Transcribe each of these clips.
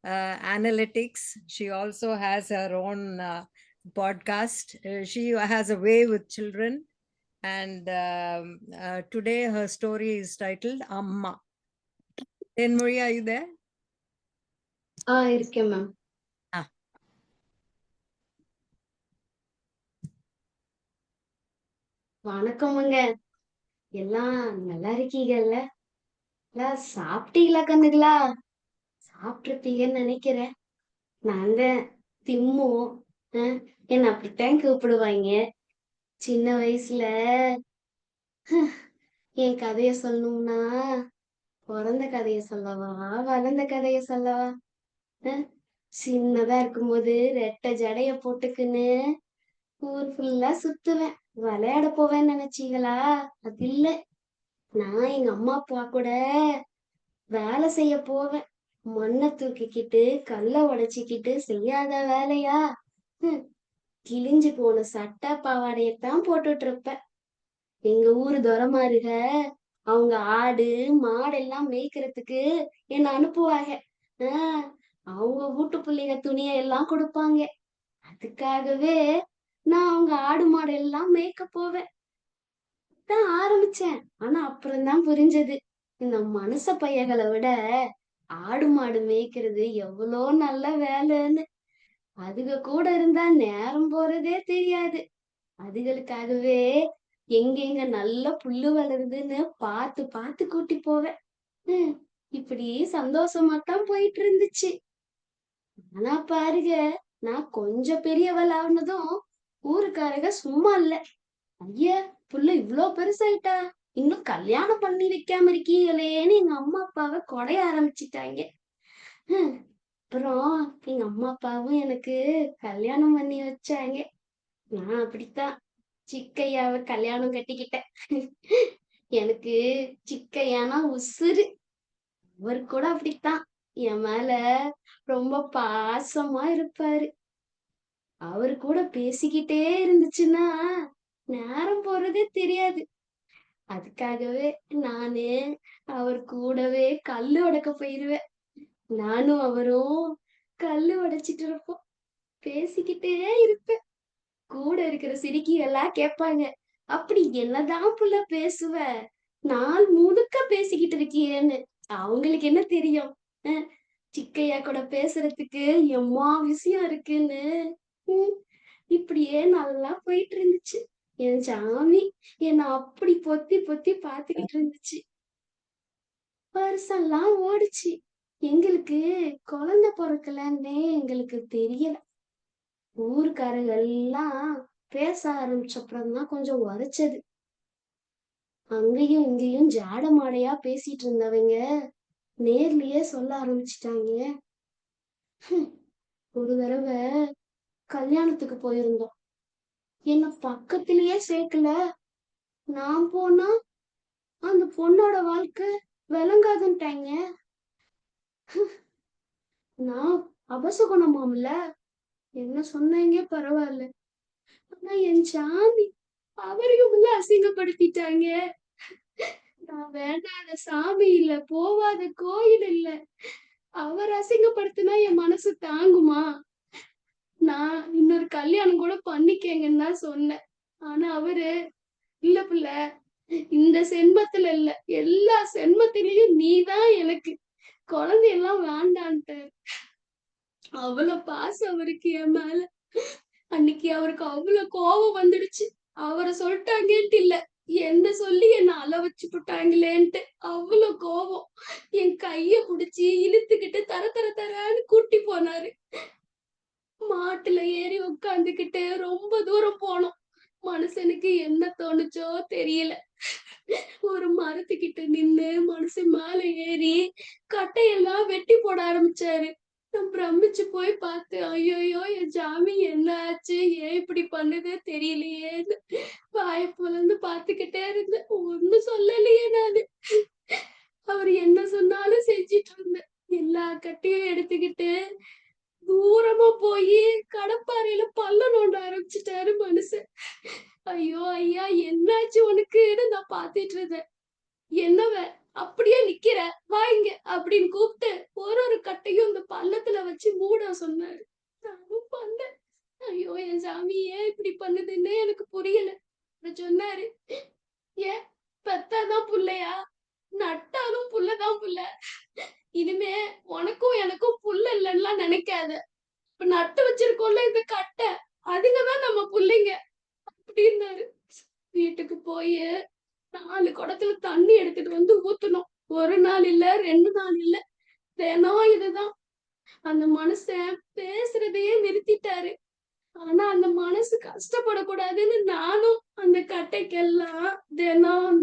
analytics. She also has her own podcast. She has a way with children. And today her story is titled Amma. Marie, are you there? இருக்கேன் ma'am. வணக்கமுங்க. எல்லாம் நல்லா இருக்கீங்கல்ல? எல்லாம் சாப்பிட்டீங்களா கண்ணுகளா? சாப்பிட்டிருப்பீங்கன்னு நினைக்கிறேன். நாங்க திம்மு. என்ன அப்படித்தான் கூப்பிடுவாங்க. சின்ன வயசுல என் கதைய சொல்லணும்னா, பிறந்த கதைய சொல்லவா வளர்ந்த கதைய சொல்லவா? சின்னதா இருக்கும்போது ரெட்டை ஜடைய போட்டுக்குன்னு ஊர் ஃபுல்லா சுத்துவேன். விளையாட போவேன்னு நினைச்சீங்களா? அது இல்ல. நான் எங்க அம்மா அப்பா கூட வேலை செய்ய போவேன். மண்ணை தூக்கிக்கிட்டு கல்ல உடைச்சிக்கிட்டு செய்யாத வேலையா? கிழிஞ்சு போன சட்டை பாவாடையத்தான் போட்டுட்டு இருப்பேன். எங்க ஊரு துரைமாருக அவங்க ஆடு மாடெல்லாம் மேய்க்கிறதுக்கு என்ன அனுப்புவாங்க. அவங்க வீட்டு பிள்ளைங்க துணியை எல்லாம் கொடுப்பாங்க. அதுக்காகவே நான் அவங்க ஆடு மாடு எல்லாம் மேய்க்க போவேன். தான் ஆரம்பிச்சேன். ஆனா அப்புறம்தான் புரிஞ்சது, இந்த மனுஷ பையகளை விட ஆடு மாடு மேய்க்கிறது எவ்வளோ நல்ல வேலைன்னு. அதுக கூட இருந்தா நேரம் போறதே தெரியாது. அதுகளுக்காகவே எங்கெங்க நல்ல புல்லு வளருதுன்னு பார்த்து பார்த்து கூட்டி போவேன். இப்படி சந்தோஷமாத்தான் போயிட்டு இருந்துச்சு. ஆனா பாருங்க, நான் கொஞ்சம் பெரியவள் ஆனதும் ஊருக்காரங்க சும்மா இல்ல. ஐயா, புள்ள இவ்ளோ பெருசாயிட்டா, இன்னும் கல்யாணம் பண்ணி வைக்காம இருக்கீங்களேன்னு எங்க அம்மா அப்பாவை கொடைய ஆரம்பிச்சுட்டாங்க. அப்புறம் எங்க அம்மா அப்பாவும் எனக்கு கல்யாணம் பண்ணி வச்சாங்க. நான் அப்படித்தான் சிக்கையாவை கல்யாணம் கட்டிக்கிட்டேன். எனக்கு சிக்கையானா உசுரு. அவர் கூட அப்படித்தான் என் மேல ரொம்ப பாசமா இருப்பாரு. அவரு கூட பேசிக்கிட்டே இருந்துச்சுன்னா நேரம் போறதே தெரியாது. அதுக்காகவே நானு அவர் கூடவே கல்லு உடைக்க போயிருவேன். நானும் அவரும் கல்லு உடைச்சிட்டு இருப்போம். பேசிக்கிட்டே இருப்பேன். கூட இருக்கிற சிரிக்கி எல்லாம் கேட்பாங்க, அப்படி என்னதான் புள்ள பேசுவ, நாள் முழுக்க பேசிக்கிட்டு இருக்கியேன்னு. அவங்களுக்கு என்ன தெரியும், சிக்கையா கூட பேசுறதுக்கு எம்மா விஷயம் இருக்குன்னு. இப்படியே நல்லா போயிட்டு இருந்துச்சு. என் சாமி என்ன அப்படி பொத்தி பொத்தி பாத்துக்கிட்டு இருந்துச்சு. வருஷம்லாம் ஓடுச்சு. எங்களுக்கு குழந்தை பிறக்கலன்னே எங்களுக்கு தெரியல. ஊருக்காரங்க எல்லாம் பேச ஆரம்பிச்சப்புறம்தான் கொஞ்சம் உரைச்சது. அங்கேயும் இங்கேயும் ஜாட மாடையா பேசிட்டு இருந்தவங்க நேர்லயே சொல்ல ஆரம்பிச்சிட்டாங்க. ஒரு தடவை கல்யாணத்துக்கு போயிருந்தோம். என்ன பக்கத்திலேயே சேர்க்கல. நான் போனா அந்த பொண்ணோட வாழ்க்கை விளங்காதுன்ட்டாங்க. நான் அபசகுணமாம்ல, என்ன சொன்னீங்க பரவாயில்ல. ஆனா என் சாமி அவரையும் உள்ள அசிங்கப்படுத்திட்டாங்க. நான் வேண்டாத சாமி இல்ல, போவாத கோயில் இல்ல. அவர் அசிங்கப்படுத்தினா என் மனசு தாங்குமா? நான் இன்னொரு கல்யாணம் கூட பண்ணிக்கங்கன்னு தான் சொன்னேன். ஆனா அவரு, இல்ல புள்ள, இந்த செண்பத்துல இல்ல, எல்லா செண்பத்திலையும் நீதான் எனக்கு, குழந்தையெல்லாம் வேண்டான்ட்டாரு. அவ்வளவு பாசம் அவருக்கு என் மேல. அன்னைக்கு அவருக்கு அவ்வளவு கோபம் வந்துடுச்சு. அவரை சொல்லிட்டாங்கன்ட்டு இல்ல, என்ன சொல்லி என்ன அழ வச்சு போட்டாங்களேன்ட்டு அவ்வளவு கோபம். என் கைய புடிச்சு இழுத்துக்கிட்டு தர தர தரான்னு கூட்டி போனாரு. மாட்டுல ஏறி உட்காந்துக்கிட்டு ரொம்ப தூரம் போனோம். மனுஷனுக்கு என்ன தோணுச்சோ தெரியல. ஒரு மரத்துக்கிட்ட நின்னு மனுஷன் மேல ஏறி கட்டையெல்லாம் வெட்டி போட ஆரம்பிச்சாரு. நான் பிரமிச்சு போய் பார்த்து, ஐயோயோ என் ஜாமி என்ன ஆச்சு, ஏன் இப்படி பண்ணுது தெரியலையேன்னு வாய பொலந்து பார்த்துக்கிட்டே இருந்தேன். ஒண்ணும் சொல்லலையே நானு. அவர் என்ன சொன்னாலும் செஞ்சிட்டு இருந்தேன். எல்லா கட்டையும் எடுத்துக்கிட்டு தூரமா போய் கடப்பாறையில பள்ளம் நோண்ட ஆரம்பிச்சுட்டாரு மனுஷன். ஐயோ ஐயா, என்னாச்சு உனக்குன்னு நான் பாத்துட்டு இருந்தேன். என்னவ அப்படியே நிக்கிற, வா இங்க அப்படின்னு கூப்பிட்டு ஒரு கட்டையும் இந்த பள்ளத்துல வச்சு மூட சொன்னாரு. நானும் பண்ணேன். ஐயோ என் சாமி ஏன் இப்படி பண்ணுதுன்னே எனக்கு புரியல. அப்புறம் சொன்னாரு, ஏன் பெத்தாதான் புள்ளையா, நட்டாலும் புள்ளதான் புள்ள. இனிமே உனக்கும் எனக்கும் புள்ள இல்லைன்னா நினைக்காத. இப்ப நட்டு வச்சிருக்கோம்ல இந்த கட்டை, அதுங்கதான் நம்ம புள்ளைங்க அப்படின்னாரு. வீட்டுக்கு போய் 4 குடத்துல தண்ணி எடுத்துட்டு வந்து ஊத்தணும். ஒரு நாள் இல்ல, 2 நாள் இல்ல, தினம் இதுதான். அந்த மனுஷன் பேசுறதையே நிறுத்திட்டாரு. ஆனா அந்த மனசு கஷ்டப்படக்கூடாதுன்னு நானும் அந்த கட்டைக்கெல்லாம் தினம்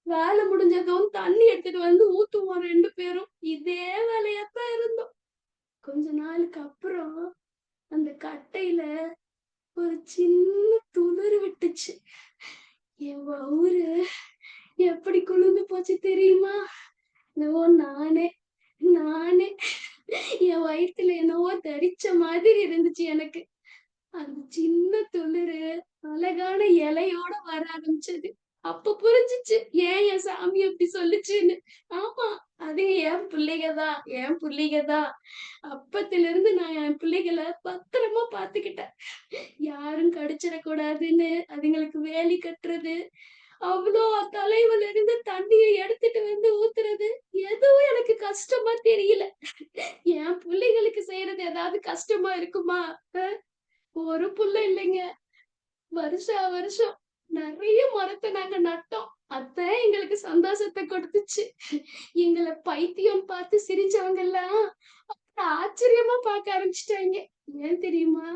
வேலை முடிஞ்சதும் தண்ணி எடுத்துட்டு வந்து ஊத்துவோம் 2 பேரும். இதே வேலையாத்தான் இருந்தோம். கொஞ்ச நாளுக்கு அப்புறம் அந்த கட்டையில ஒரு சின்ன துளிர் விட்டுச்சு. என் வவுறு எப்படி குளிர்ந்து போச்சு தெரியுமா? என்னவோ நானே நானே என் வயித்துல என்னவோ தரிச்ச மாதிரி இருந்துச்சு எனக்கு. அந்த சின்ன துளிரு அழகான இலையோட வர ஆரம்பிச்சது. அப்ப புரிஞ்சுச்சு ஏன் என் சாமி அப்படி சொல்லுச்சுன்னு. ஆமா, அதுங்க என் பிள்ளைகதான். அப்பத்துல இருந்து நான் என் பிள்ளைகளை பத்திரமா பாத்துக்கிட்டேன். யாரும் கடிச்சிடக்கூடாதுன்னு அதுங்களுக்கு வேலி கட்டுறது, அவ்வளோ தொலைவுல இருந்து தண்ணியை எடுத்துட்டு வந்து ஊத்துறது, எதுவும் எனக்கு கஷ்டமா தெரியல. என் பிள்ளைகளுக்கு செய்யறது ஏதாவது கஷ்டமா இருக்குமா? ஒரு புள்ள இல்லைங்க. வருஷம் நிறைய மரத்தை நாங்க நட்டோம். அதான் எங்களுக்கு சந்தோஷத்தை கொடுத்துச்சு. எங்களை பைத்தியம் பார்த்து சிரிச்சவங்க எல்லாம் ஆச்சரியமா பார்க்க ஆரம்பிச்சிட்டாங்க. ஏன் தெரியுமா?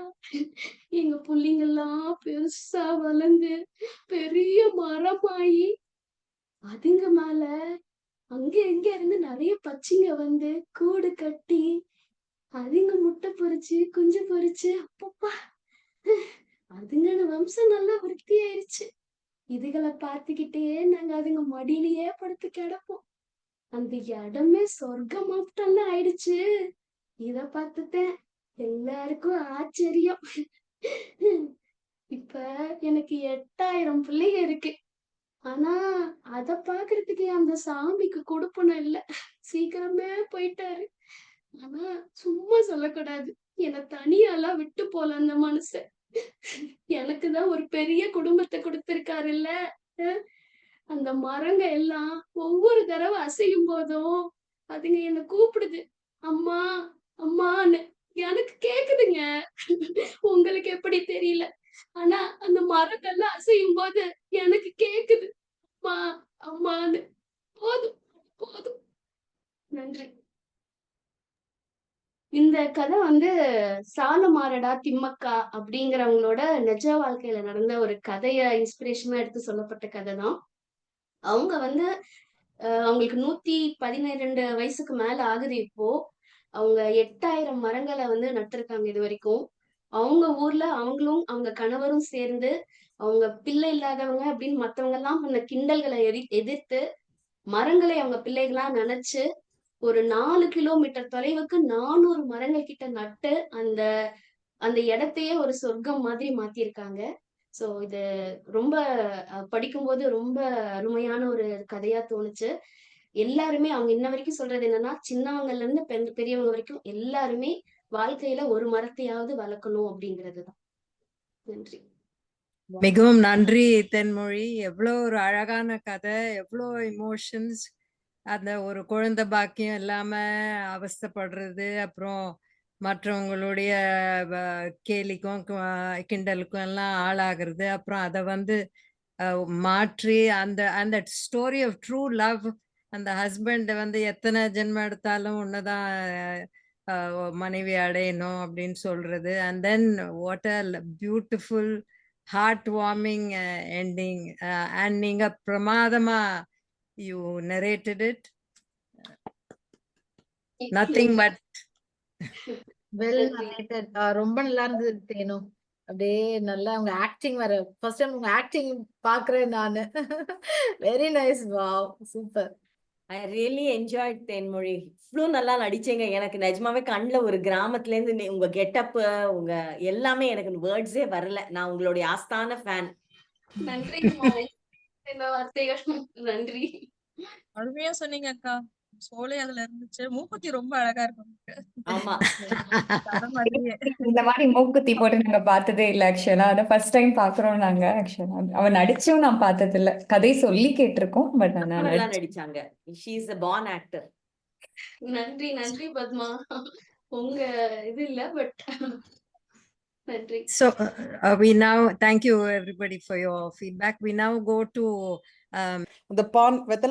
எங்க புள்ளைங்க எல்லாம் பெருசா வளர்ந்து பெரிய மரமாயி அதுங்க மேல அங்க இங்க இருந்து நிறைய பச்சிங்க வந்து கூடு கட்டி அதுங்க முட்டை பொரிச்சு குஞ்சு பொரிச்சு அப்பப்பா அதுங்களோட வம்சம் நல்லா விருத்தியாயிருச்சு. இதுகளை பார்த்துக்கிட்டே நாங்க அதுங்க மடியிலேயே படுத்து கிடப்போம். அந்த இடமே சொர்க்கமாப்டம்ல ஆயிடுச்சு. இத பார்த்துட்டேன் எல்லாருக்கும் ஆச்சரியம். இப்ப எனக்கு 8000 பிள்ளைங்க இருக்கு. ஆனா அத பாக்குறதுக்கு அந்த சாமிக்கு கொடுப்பனம் இல்ல. சீக்கிரமே போயிட்டாரு. ஆனா சும்மா சொல்லக்கூடாது. என்னை தனியாலாம் விட்டு போல அந்த மனுஷன். எனக்குதான் ஒரு பெரிய குடும்பத்தை கொடுத்திருக்காருல்ல. அந்த மரங்க எல்லாம் ஒவ்வொரு தடவை அசையும் போதும் அதுங்க என்ன கூப்பிடுது, அம்மா அம்மான்னு. எனக்கு கேக்குதுங்க. உங்களுக்கு எப்படி தெரியல. ஆனா அந்த மரங்கள்லாம் அசையும் போது எனக்கு கேக்குது, அம்மா அம்மான்னு. போதும் போதும். நன்றி. இந்த கதை வந்து சாலமாரடா திம்மக்கா அப்படிங்கிறவங்களோட நிஜ வாழ்க்கையில நடந்த ஒரு கதைய இன்ஸ்பிரேஷனா எடுத்து சொல்லப்பட்ட கதை தான். அவங்க வந்து அவங்களுக்கு 112 வயசுக்கு மேல ஆகுது இப்போ. அவங்க 8000 மரங்களை வந்து நட்டிருக்காங்க இது வரைக்கும். அவங்க ஊர்ல அவங்களும் அவங்க கணவரும் சேர்ந்து அவங்க பிள்ளை இல்லாதவங்க அப்படின்னு மத்தவங்க எல்லாம் பண்ண கிண்டல்களை எதிர்த்து மரங்களை அவங்க பிள்ளைகளா நினைச்சு ஒரு 4 கிலோமீட்டர் தொலைவுக்கு 400 மரங்கள் கிட்ட நட்டு அந்த அந்த இடத்தையே ஒரு சொர்க்கம் மாதிரி மாத்திருக்காங்க. சோ இது ரொம்ப படிக்கும்போது ரொம்ப அருமையான ஒரு கதையா தோணுச்சு. எல்லாருமே அவங்க இன்ன வரைக்கும் சொல்றது என்னன்னா, சின்னவங்கல இருந்து பெரியவங்க வரைக்கும் எல்லாருமே வாழ்க்கையில ஒரு மரத்தையாவது வளர்க்கணும் அப்படிங்கிறதுதான். நன்றி. மிகவும் நன்றி தென்மொழி. எவ்வளோ ஒரு அழகான கதை, எவ்வளோ இமோஷன்ஸ். அந்த ஒரு குழந்தை பாக்கியம் இல்லாம அவஸ்தைப்படுறது, அப்புறம் மற்றவங்களுடைய கேலிக்கும் கிண்டலுக்கும் எல்லாம் ஆளாகிறது, அப்புறம் அதை வந்து மாற்றி அந்த அந்த ஸ்டோரி ஆஃப் ட்ரூ லவ். அந்த ஹஸ்பண்ட் வந்து எத்தனை ஜென்மம் எடுத்தாலும் உன்னதான் மனைவி அடையணும் அப்படின்னு சொல்றது. And then what a beautiful heartwarming ending. And நீங்க பிரமாதமா you narrated it. Nothing but well narrated. ரொம்ப நல்லா இருந்தது தேனு. அப்படியே நல்லா உங்க ஆக்டிங் வர ஃபர்ஸ்ட் டைம் உங்க ஆக்டிங் பாக்குறேன் நானு. Very nice. Wow, super. I really enjoyed Thenmozhi. இவ்வளோ நல்லா நடிச்சீங்க. எனக்கு நிஜமாவே கண்ணில் ஒரு கிராமத்துல இருந்து உங்க கெட்டப்பு உங்க எல்லாமே எனக்கு வேர்ட்ஸே வரல. நான் உங்களுடைய ஆஸ்தான ஃபேன். நன்றி. வார்த்தைகள் நன்றி. அருமையா சொன்னீங்க அக்கா. சோலை அதுல இருந்துச்சு. மூக்குத்தி ரொம்ப அழகா இருக்கும் உங்களுக்கு. ஆமா. கதை மாதிரியே. இந்த மாதிரி மூக்குத்தி போட்டு நாங்க பார்த்ததே இல்ல ஆக்சுவலா. அத ஃபர்ஸ்ட் டைம் பார்க்குறோம் நாங்க ஆக்சுவலா. அவ நடிச்சும் நான் பார்த்ததில்ல. கதை சொல்லி கேட்டிருக்கோம். பட் ரொம்ப நான் நல்லா நடிச்சாங்க. She is a born actor. நன்றி நன்றி பத்மா. உங்க இது இல்ல பட் நன்றி. So we now thank you everybody for your feedback. We now go to The pawn